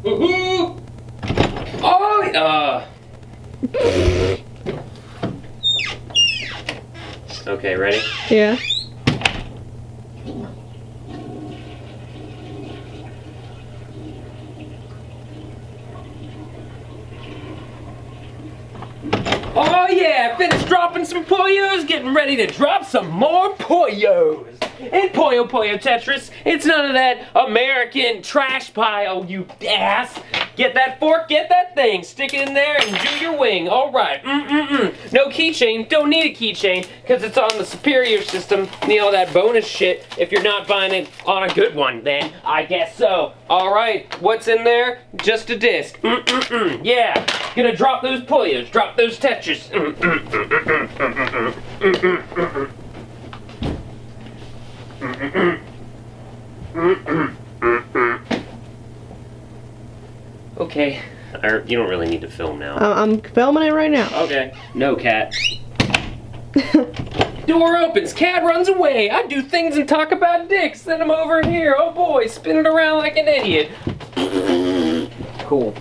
Woohoo! Oh, okay, ready? Yeah. Oh yeah, finished dropping some Puyos, getting ready to drop some more Puyos. In Puyo Puyo Tetris, it's none of that American trash pile, you ass. Get that fork, get that thing, stick it in there and do your wing. All right, No keychain, don't need a keychain, because it's on the superior system. Need all that bonus shit. If you're not buying it on a good one, then I guess so. All right, what's in there? Just a disc. Yeah, gonna drop those Puyos, drop those Tetris. Okay, you don't really need to film now. I'm filming it right now. Okay. No, cat. Door opens, cat runs away. I do things and talk about dicks. Then I'm over here. Oh boy, spinning around like an idiot. Cool.